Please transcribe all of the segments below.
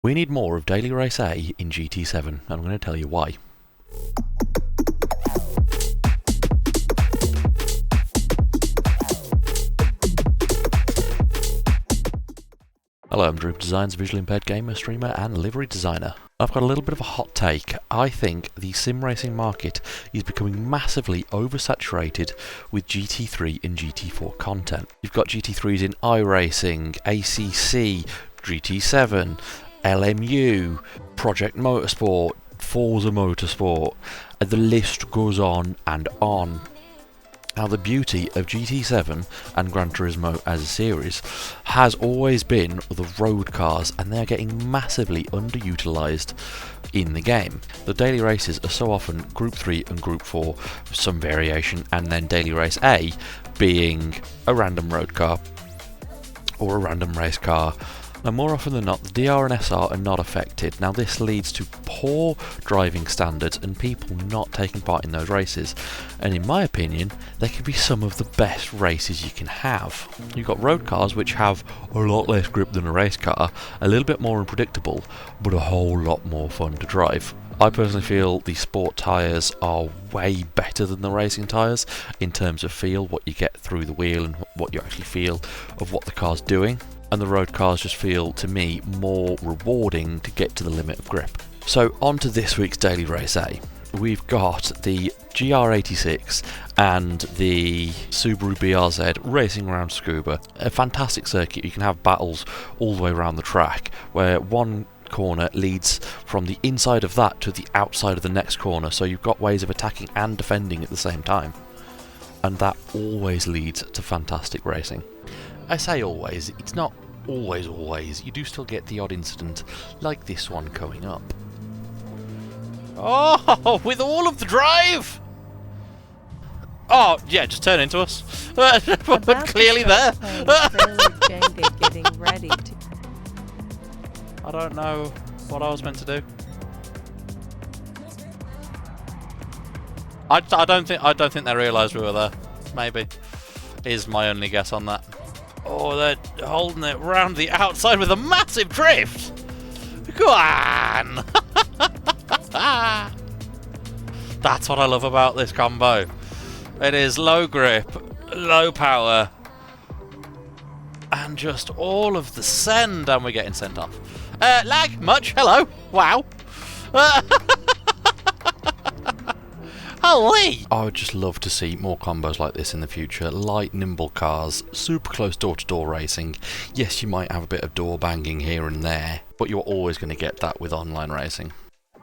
We need more of Daily Race A in GT7, and I'm going to tell you why. Hello, I'm Droop Designs, visually impaired gamer, streamer and livery designer. I've got a little bit of a hot take. I think the sim racing market is becoming massively oversaturated with GT3 and GT4 content. You've got GT3s in iRacing, ACC, GT7, LMU, Project Motorsport, Forza Motorsport, and the list goes on and on. Now, the beauty of GT7 and Gran Turismo as a series has always been the road cars, and they are getting massively underutilised in the game. The daily races are so often Group 3 and Group 4, some variation, and then Daily Race A being a random road car or a random race car. Now, more often than not, the DR and SR are not affected. Now, this leads to poor driving standards and people not taking part in those races. And in my opinion, they can be some of the best races you can have. You've got road cars which have a lot less grip than a race car, a little bit more unpredictable, but a whole lot more fun to drive. I personally feel the sport tyres are way better than the racing tyres in terms of feel, what you get through the wheel and what you actually feel of what the car's doing. And the road cars just feel, to me, more rewarding to get to the limit of grip. So on to this week's Daily Race A. We've got the GR86 and the Subaru BRZ racing around Tsukuba. A fantastic circuit. You can have battles all the way around the track, where one corner leads from the inside of that to the outside of the next corner, so you've got ways of attacking and defending at the same time. And that always leads to fantastic racing. I say always, it's not always, you do still get the odd incident like this one coming up. Oh, with all of the drive! Oh, yeah, just turn into us. Clearly there. Getting ready to... I don't know what I was meant to do. I don't think they realised we were there. Maybe is my only guess on that. Oh, they're holding it round the outside with a massive drift. Go on. That's what I love about this combo. It is low grip, low power, and just all of the send, and we're getting sent off. Lag? Much? Hello? Wow. Holy! I would just love to see more combos like this in the future. Light, nimble cars, super close door-to-door racing. Yes, you might have a bit of door banging here and there, but you're always going to get that with online racing.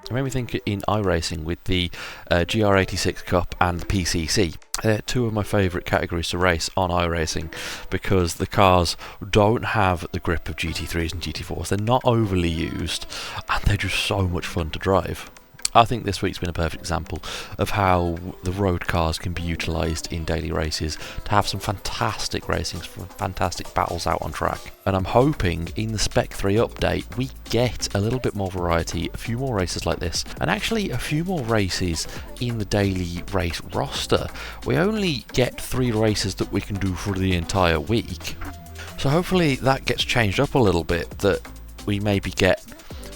It made me think in iRacing with the GR86 Cup and the PCC. They're two of my favourite categories to race on iRacing because the cars don't have the grip of GT3s and GT4s. They're not overly used and they're just so much fun to drive. I think this week's been a perfect example of how the road cars can be utilised in daily races to have some fantastic racing, some fantastic battles out on track. And I'm hoping in the Spec 3 update we get a little bit more variety, a few more races like this, and actually a few more races in the daily race roster. We only get 3 races that we can do for the entire week. So hopefully that gets changed up a little bit, that we maybe get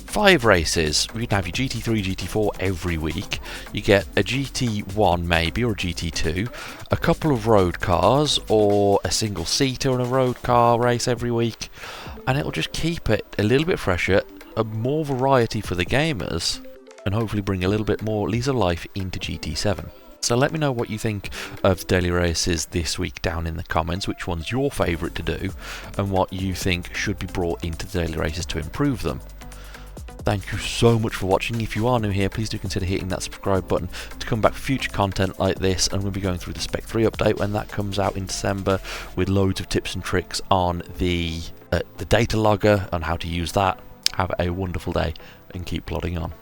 5 races. You can have your GT3, GT4 every week. You get a GT1 maybe, or a GT2, a couple of road cars, or a single seater in a road car race every week, and it'll just keep it a little bit fresher, more variety for the gamers, and hopefully bring a little bit more lease of life into GT7. So let me know what you think of the daily races this week down in the comments, which one's your favourite to do, and what you think should be brought into the daily races to improve them. Thank you so much for watching. If you are new here, please do consider hitting that subscribe button to come back for future content like this. And we'll be going through the Spec 3 update when that comes out in December, with loads of tips and tricks on the data logger, on how to use that. Have a wonderful day and keep plodding on.